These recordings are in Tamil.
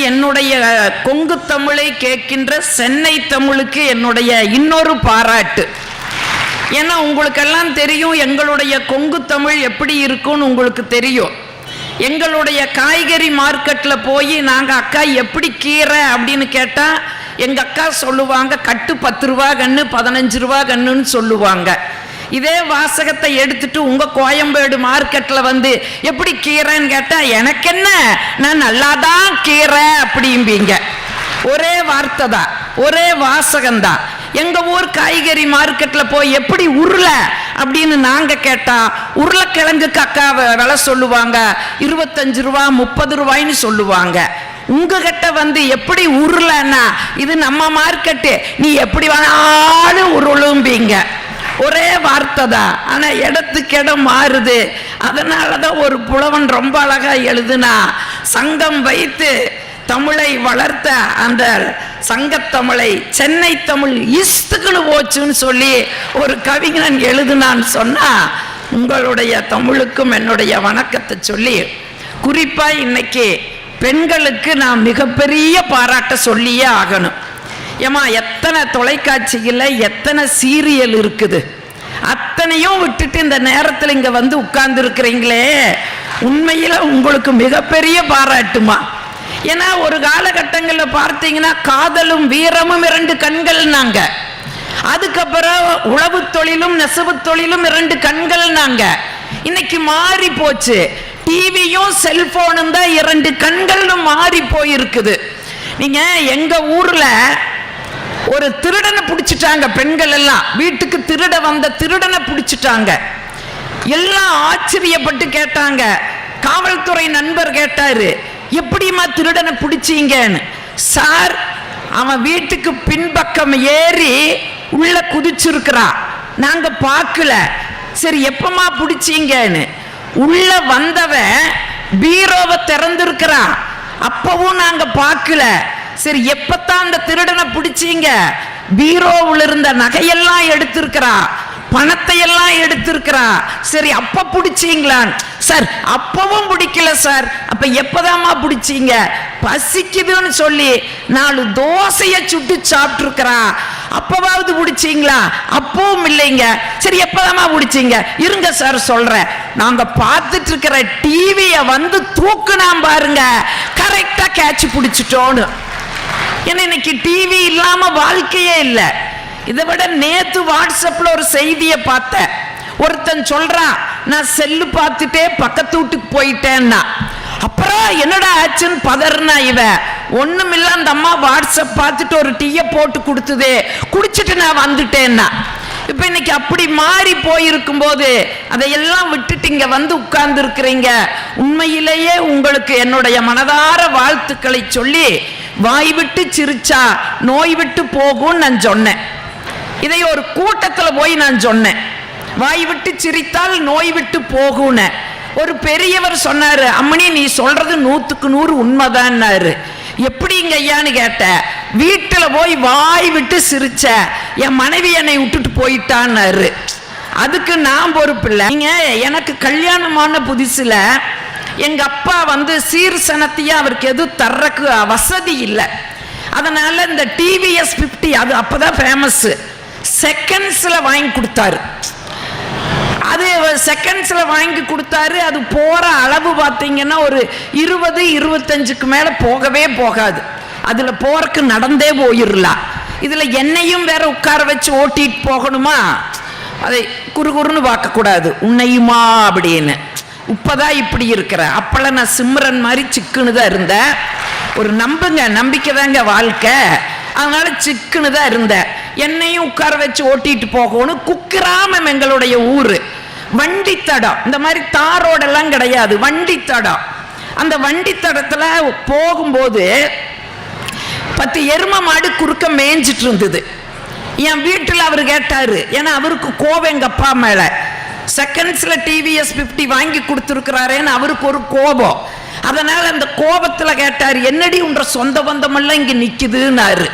என்னுடைய கொங்கு தமிழை கேட்கின்ற சென்னை தமிழுக்கு என்னுடைய இன்னொரு பாராட்டு. ஏன்னா உங்களுக்கெல்லாம் தெரியும் எங்களுடைய கொங்கு தமிழ் எப்படி இருக்கும்னு உங்களுக்கு தெரியும். எங்களுடைய காய்கறி மார்க்கெட்டில் போய் நாங்கள் அக்கா எப்படி கீரை அப்படின்னு கேட்டால் எங்கள் அக்கா சொல்லுவாங்க கட்டு 10 ரூபா கன்று 15 ரூபா கன்றுன்னு சொல்லுவாங்க. இதே வாசகத்தை எடுத்துட்டு உங்கள் கோயம்பேடு மார்க்கெட்டில் வந்து எப்படி கீரைன்னு கேட்டால் எனக்கு என்ன, நான் நல்லாதான் கீரை அப்படிம்பீங்க. ஒரே வார்த்தை தான், ஒரே வாசகம்தான். எங்கள் ஊர் காய்கறி மார்க்கெட்டில் போய் எப்படி உருளை அப்படின்னு நாங்கள் கேட்டால் உருளைக்கிழங்குக்கு அக்கா விலை சொல்லுவாங்க 25 ரூபா 30 ரூபாய்ன்னு சொல்லுவாங்க. உங்ககிட்ட வந்து எப்படி உருளைன்னா இது நம்ம மார்க்கெட்டு, நீ எப்படி வேணாலும் உருளும்பீங்க. ஒரே வார்த்தை தான், ஆனால் இடத்துக்கு இடம் மாறுது. அதனால தான் ஒரு புலவன் ரொம்ப அழகா எழுதுனா, சங்கம் வைத்து தமிழை வளர்த்த அந்த சங்கத்தமிழை சென்னை தமிழ் இஸ்துக்குன்னு போச்சுன்னு சொல்லி ஒரு கவிஞன் எழுதுனான்னு சொன்னா, உங்களுடைய தமிழுக்கும் என்னுடைய வணக்கத்தை சொல்லி, குறிப்பா இன்னைக்கு பெண்களுக்கு நான் மிகப்பெரிய பாராட்ட சொல்லியே ஆகணும். ஏமா எத்தனை தொலைக்காட்சியில் எத்தனை சீரியல் இருக்குது, அத்தனையும் விட்டுட்டு இந்த நேரத்தில் இங்கே வந்து உட்கார்ந்து இருக்கிறீங்களே, உண்மையில் உங்களுக்கு மிகப்பெரிய பாராட்டுமா. ஏன்னா ஒரு காலகட்டங்களில் பார்த்தீங்கன்னா காதலும் வீரமும் 2 கண்கள்னாங்க. அதுக்கப்புறம் உழவு தொழிலும் நெசவு தொழிலும் 2 கண்கள்னாங்க. இன்னைக்கு மாறி போச்சு, டிவியும் செல்போனும் தான் 2 கண்கள்னு மாறி போயிருக்குது. நீங்க எங்க ஊர்ல ஒரு திருடனை பிடிச்சிட்டாங்க, பெண்கள் எல்லாம் வீட்டுக்கு திருட வந்த திருடனை பிடிச்சிட்டாங்க. எல்லாம் ஆச்சரியப்பட்டு கேட்டாங்க. காவல்துறை நண்பர் கேட்டாரு, எப்படிமா திருடனை பிடிச்சீங்கன்னு. சார், அவன் வீட்டுக்கு பின்பக்கம் ஏறி உள்ள குதிச்சிருக்கிறான், நாங்க பார்க்கல. சரி எப்பமா பிடிச்சீங்கன்னு. உள்ள வந்தவன் பீரோவை திறந்திருக்கிறான், அப்பவும் நாங்க பார்க்கல. சரி எப்பத்தான் அந்த திருடனை பிடிச்சீங்க. பீரோவில் இருந்த நகையெல்லாம் எடுத்திருக்கிறா, பணத்தை எல்லாம் எடுத்திருக்கிறா. சரி அப்ப பிடிச்சீங்களான். சார் அப்பவும் பிடிக்கல சார். அப்ப எப்பதாமா பிடிச்சீங்க. பசிக்குதுன்னு சொல்லி 4 தோசையை சுட்டு சாப்பிட்டு இருக்கிறா, அப்பவாவது பிடிச்சீங்களா. அப்பவும் இல்லைங்க. சரி எப்பதாமா பிடிச்சீங்க. இருங்க சார் சொல்றேன். நாங்க பார்த்துட்டு இருக்கிற டிவிய வந்து தூக்குனாம் பாருங்க, கரெக்டா கேட்ச் பிடிச்சிட்டோன்னு. ஏன்னா இன்னைக்கு டிவி இல்லாம வாழ்க்கையே இல்லை. இதை விட நேத்து வாட்ஸ்அப்ல ஒரு செய்தியை பார்த்தேன். ஒருத்தன் சொல்றான், நான் செல்லு பார்த்துட்டே பக்கத்து வீட்டுக்கு போயிட்டேன்னா. அப்புறம் என்னடா ஆச்சுன்னு பதறினா இவ. ஒண்ணுமில்ல, அந்த அம்மா வாட்ஸ்அப் பார்த்துட்டு ஒரு டீயை போட்டு கொடுத்ததே, குடிச்சிட்டு நான் வந்துட்டேன்னா. இப்ப இன்னைக்கு அப்படி மாறி போயிருக்கும் போது அதையெல்லாம் விட்டுட்டு இங்க வந்து உட்கார்ந்து இருக்கிறீங்க. உண்மையிலேயே உங்களுக்கு என்னுடைய மனதார வாழ்த்துக்களை சொல்லி, வாய் விட்டு சிரிச்சா நோய் விட்டு போகும் நான் சொன்னேன். இதை ஒரு கூட்டத்தில் போய் நான் சொன்னேன், வாய் விட்டு சிரித்தால் நோய் விட்டு போகும். ஒரு பெரியவர் சொன்னாரு, அம்மணி நீ சொல்றது 100க்கு 100 உண்மைதான்னாரு. எப்படிங்க ஐயான்னு கேட்ட. வீட்டில் போய் வாய் விட்டு சிரிச்ச, என் மனைவி என்னை விட்டுட்டு போயிட்டான்னாரு. அதுக்கு நான் பொறுப்பில்லை. நீங்க எனக்கு கல்யாணமான புதுசுல எங்க அப்பா வந்து சீர்சனத்தையா அவருக்கு எதுவும் தர்றக்கு வசதி இல்லை. அதனால இந்த டிவிஎஸ் 50 அது அப்பதான் ஃபேமஸ், செகண்ட்ஸ்ல வாங்கி கொடுத்தாரு. அது செகண்ட்ஸ்ல வாங்கி கொடுத்தாரு. அது போற அளவு பார்த்தீங்கன்னா ஒரு 20-25க்கு மேல போகவே போகாது. அதுல போறக்கு நடந்தே போயிடலாம். இதுல என்னையும் வேற உட்கார வச்சு ஓட்டிட்டு போகணுமா, அதை குறுகுறுன்னு பார்க்க கூடாது. உன்னையுமா அப்படின்னு. இப்பதான் இப்படி இருக்கிற. அப்பெல்லாம் நான் சிம்ரன் மாதிரி சிக்குன்னு தான் இருந்தேன். ஒரு நம்புங்க, நம்பிக்கை தாங்க வாழ்க்கை. அதனால சிக்குன்னு தான் இருந்தேன். என்னையும் உட்கார வச்சு ஓட்டிட்டு போகணும். குக்கிராமம் எங்களுடைய ஊரு. வண்டி தடம், இந்த மாதிரி தாரோடெல்லாம் கிடையாது, வண்டி தடம். அந்த வண்டி தடத்துல போகும்போது 10 எரும மாடு குறுக்க மேய்ஞ்சிட்டு இருந்தது. என் வீட்டில் அவர் கேட்டாரு, ஏன்னா அவருக்கு கோபம் எங்க அப்பா மேல. செகண்ட்ஸ்ல டிவிஎஸ் 50 வாங்கி கொடுத்துருக்கிறாரேன்னு அவருக்கு ஒரு கோபம். அதனால அந்த கோபத்துல கேட்டாரு, என்னடி உன்ற சொந்த பந்தமெல்லாம் இங்க நிக்குதுன்னாரு.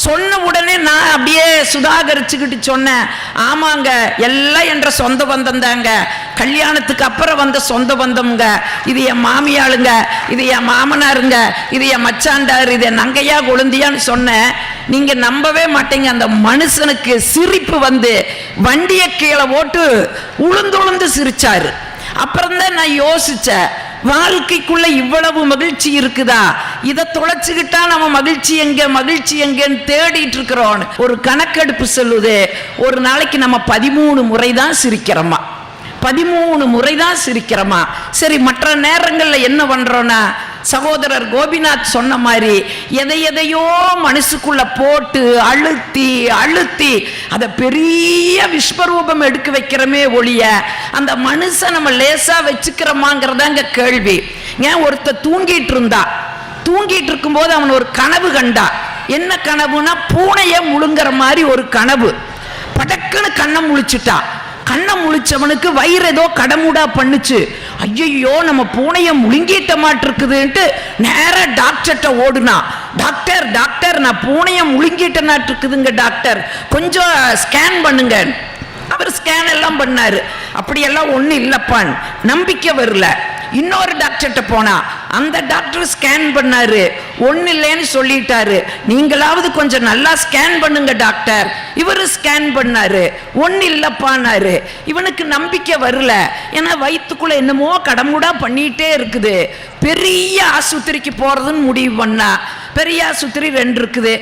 சொன்ன உடனே நான் அப்படியே சுதாகரிச்சுக்கிட்டு சொன்னேன், ஆமாங்க எல்லாம் என்ற சொந்த பந்தம் தாங்க, கல்யாணத்துக்கு அப்புறம் வந்த சொந்த பந்தம்ங்க, இது என் மாமியாளுங்க, இது என் மாமனாருங்க, இது என் மச்சாண்டாரு, இது என் நங்கையா கொழுந்தியான்னு சொன்னேன். நீங்க நம்பவே மாட்டீங்க, அந்த மனுஷனுக்கு சிரிப்பு வந்து வண்டியை கீழே போட்டு உளுந்து சிரிச்சாரு. அப்புறம் தான் நான் யோசிச்சேன், வாழ்க்கைக்குள்ள இவ்வளவு மகிழ்ச்சி இருக்குதா, இதை தொலைச்சுக்கிட்டா நம்ம மகிழ்ச்சி எங்கன்னு தேடிட்டு இருக்கிறோம். ஒரு கணக்கெடுப்பு சொல்லுது, ஒரு நாளைக்கு நம்ம 13 முறை தான் சிரிக்கிறோமா, 13 முறை தான் சிரிக்கிறோமா. சரி, மற்ற நேரங்கள்ல என்ன பண்றோம்னா, சகோதரர் கோபிநாத் சொன்ன மாதிரி எதையோ மனசுக்குள்ள போட்டு அழுத்தி அதை பெரிய விஸ்வரூபம் எடுக்க வைக்கிறமே ஒழிய அந்த மனுஷன் நம்ம லேசா வச்சுக்கிறோமாங்கிறதாங்க கேள்வி. ஏன், ஒருத்தர் தூங்கிட்டு இருக்கும்போது அவன் ஒரு கனவு கண்டா. என்ன கனவுனா, பூனைய முழுங்குற மாதிரி ஒரு கனவு. படக்குன்னு கண்ணை முழிச்சுட்டா. கண்ணை முழிச்சவனுக்கு வயிறு ஏதோ கடமுடா பண்ணுச்சு. ஐயோ, நம்ம பூனைய முழுங்கிட்ட மாட்டிருக்குதுன்ட்டு நேரா டாக்டர்கிட்ட ஓடுனா. டாக்டர் நான் பூனைய முழுங்கிட்ட நாட்டிருக்குதுங்க டாக்டர், கொஞ்சம் ஸ்கேன் பண்ணுங்க. அவர் ஸ்கேன் எல்லாம் பண்ணாரு. அப்படியெல்லாம் ஒன்றும் இல்லப்பான், நம்பிக்கை வரல. இன்னொரு டாக்டர்கிட்ட போனா, அந்த டாக்டர் ஸ்கேன் பண்ணாரு, ஒன்னும் இல்லைன்னு சொல்லிட்டாரு. நீங்களாவது கொஞ்சம் நல்லா ஸ்கேன் பண்ணுங்க டாக்டர். இவரு ஸ்கேன் பண்ணாரு, ஒன்னும் இல்லப்பான்னாரு. இவனுக்கு நம்பிக்கை வரல. ஏன்னா வயிற்றுக்குள்ள என்னமோ கடமுடா பண்ணிட்டே இருக்குது. பெரிய ஆஸ்பத்திரிக்கு போறதுன்னு முடிவு பண்ணா. பெரிய ஆஸ்பத்திரி 2 இருக்குது.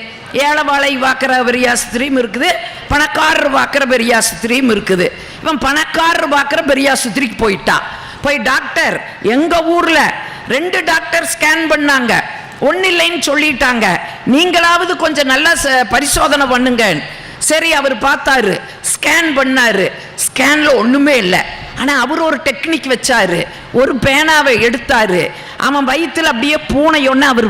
ஏழைவாழை வாக்குற பெரிய ஆஸ்பத்திரியும் இருக்குது, பணக்காரர் வாக்குற பெரிய ஆஸ்பத்திரியும் இருக்குது. இவன் பணக்காரர் வாக்குற பெரிய ஆஸ்பத்திரிக்கு போயிட்டான். போய், டாக்டர் எங்க ஊர்ல 2 டாக்டர் ஸ்கேன் பண்ணாங்க, ஒன்னும் இல்லைன்னு சொல்லிட்டாங்க, நீங்களாவது கொஞ்சம் நல்லா பரிசோதனை பண்ணுங்க. சரி, அவர் பார்த்தாரு, ஸ்கேன் பண்ணாரு. ஸ்கேன்ல ஒண்ணுமே இல்லை. ஆனா அவர் ஒரு டெக்னிக் வச்சாரு. ஒரு பேனாவை எடுத்தாரு, அவன் வயிற்றுல அப்படியே பூனை ஒன்று அவர்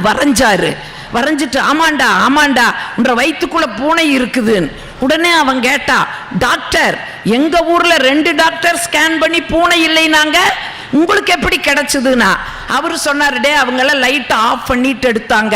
வரைஞ்சிட்டு, ஆமாண்டா உன்ற வயிற்றுக்குள்ள பூனை இருக்குதுன்னு. உடனே அவன் கேட்டா, டாக்டர் எங்க ஊர்ல 2 டாக்டர் ஸ்கேன் பண்ணி பூனை இல்லைனாங்க, உங்களுக்கு எப்படி கிடைச்சதுன்னா? அவரு சொன்னாரு, டே அவங்கெல்லாம் லைட்டை ஆஃப் பண்ணிட்டு எடுத்தாங்க,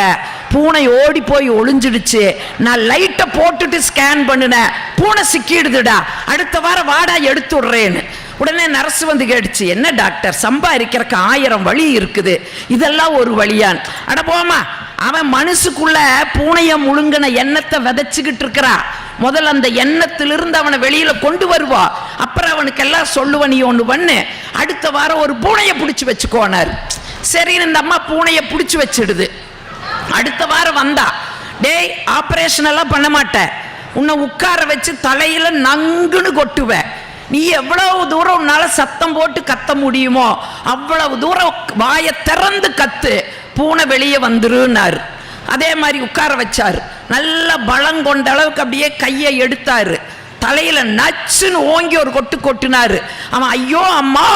பூனை ஓடி போய் ஒளிஞ்சிடுச்சு, நான் லைட்டை போட்டுட்டு ஸ்கேன் பண்ணினேன், பூனை சிக்கிடுதுடா, அடுத்த வாரம் வாடா எடுத்து விடுறேன்னு. உடனே நர்ஸ் வந்து கேட்டுச்சு, என்ன டாக்டர், சம்பாதிக்கிறக்கு 1000 வழி இருக்குது, இதெல்லாம் ஒரு வழியான்? அட போமா, அவன் மனசுக்குள்ள பூனைய முழுங்கின எண்ணத்தை விதைச்சுக்கிட்டு இருக்கிறா. முதல்ல அந்த எண்ணத்திலிருந்து அவனை வெளியில கொண்டு வருவா, அப்புறம் அவனுக்கு எல்லாம் சொல்லுவ, நீ ஒண்ணு பண்ணு, அடுத்த வாரம் ஒரு பூனையை பிடிச்சு வச்சுக்கோனார். சரி, இந்த அம்மா பூனையை பிடிச்சு வச்சிடுது. அடுத்த வாரம் வந்தா, டேய் ஆபரேஷன் எல்லாம் பண்ண மாட்டேன், உன்னை உட்கார வச்சு தலையில நங்குன்னு கொட்டுவேன், நீ எவ்வளவு தூரம் உன்னால சத்தம் போட்டு கத்த முடியுமோ அவ்வளவு தூரம் வாயை திறந்து கத்து, பூனை வெளியே வந்துருன்னாரு. அதே மாதிரி உட்கார வச்சாரு. நல்ல பலம் கொண்ட அளவுக்கு அப்படியே கையை எடுத்தாரு, தலையில நச்சுன்னு ஓங்கி ஒரு கொட்டுனாரு. அவன் ஐயோ அம்மா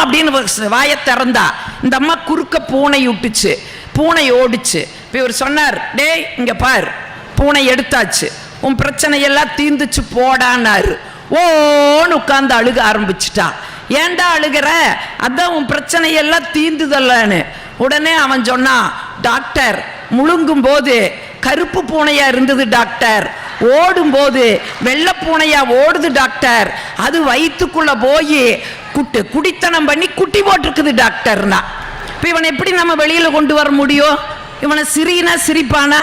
அப்படின்னு வாயை திறந்தா. இந்த அம்மா குறுக்க பூனை விட்டுச்சு, பூனை ஓடிச்சு. இப்போ இவர் சொன்னார், டேய் இங்க பார், பூனை எடுத்தாச்சு, உன் பிரச்சனையெல்லாம் தீர்ந்துச்சு போடான்னாரு. ஓன்னு உட்கார்ந்து அழுக ஆரம்பிச்சுட்டான். ஏண்டா அழுகிற, அதான் உன் பிரச்சனையெல்லாம் தீர்ந்துதல்லன்னு. உடனே அவன் சொன்னான், டாக்டர் முழுங்கும் போது கருப்பு பூனையா இருந்தது டாக்டர், ஓடும் போது வெள்ளை பூனையா ஓடுது டாக்டர், அது வயிற்றுக்குள்ள போய் குடித்தனம் பண்ணி குட்டி போட்டிருக்குது டாக்டர்னா. இப்போ இவனை எப்படி நம்ம வெளியில கொண்டு வர முடியும்? இவனை சிரிப்பானா?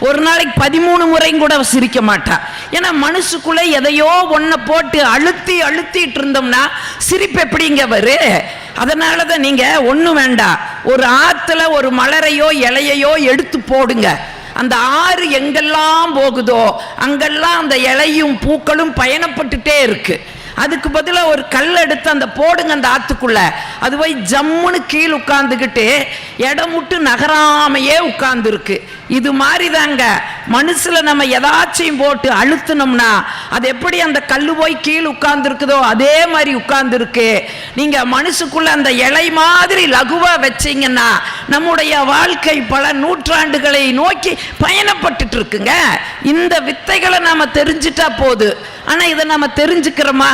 ஒரு நாளைக்கு 13 முறையும் கூட சிரிக்க மாட்டான். ஏன்னா மனசுக்குள்ள எதையோ ஒன்ன போட்டு அழுத்திட்டு இருந்தோம்னா சிரிப்பு எப்படிங்க வரு? அதனாலதான் நீங்க ஒண்ணும் வேண்டாம், ஒரு ஆத்துல ஒரு மலரையோ இலையையோ எடுத்து போடுங்க, அந்த ஆறு எங்கெல்லாம் போகுதோ அங்கெல்லாம் அந்த இலையும் பூக்களும் பயணப்பட்டுட்டே இருக்கு. அதுக்கு பதிலாக ஒரு கல் எடுத்து அந்த போடுங்க அந்த ஆத்துக்குள்ள, அது போய் ஜம்முன்னு கீழ் உட்கார்ந்துக்கிட்டு இடம் விட்டு நகராமையே உட்கார்ந்து இருக்கு. இது மாதிரி தாங்க மனசுல நம்ம எதாச்சும் போட்டு அழுத்தினோம்னா அது எப்படி அந்த கல்லு போய் கீழ் உட்கார்ந்து இருக்குதோ அதே மாதிரி உட்கார்ந்து இருக்கு. நீங்க மனசுக்குள்ள அந்த இலை மாதிரி லகுவா வச்சீங்கன்னா நம்முடைய வாழ்க்கை பல நூற்றாண்டுகளை நோக்கி பயணப்பட்டுட்டு இருக்குங்க. இந்த வித்தைகளை நாம தெரிஞ்சிட்டா போது. ஆனா இதை நாம தெரிஞ்சுக்கிறோமா?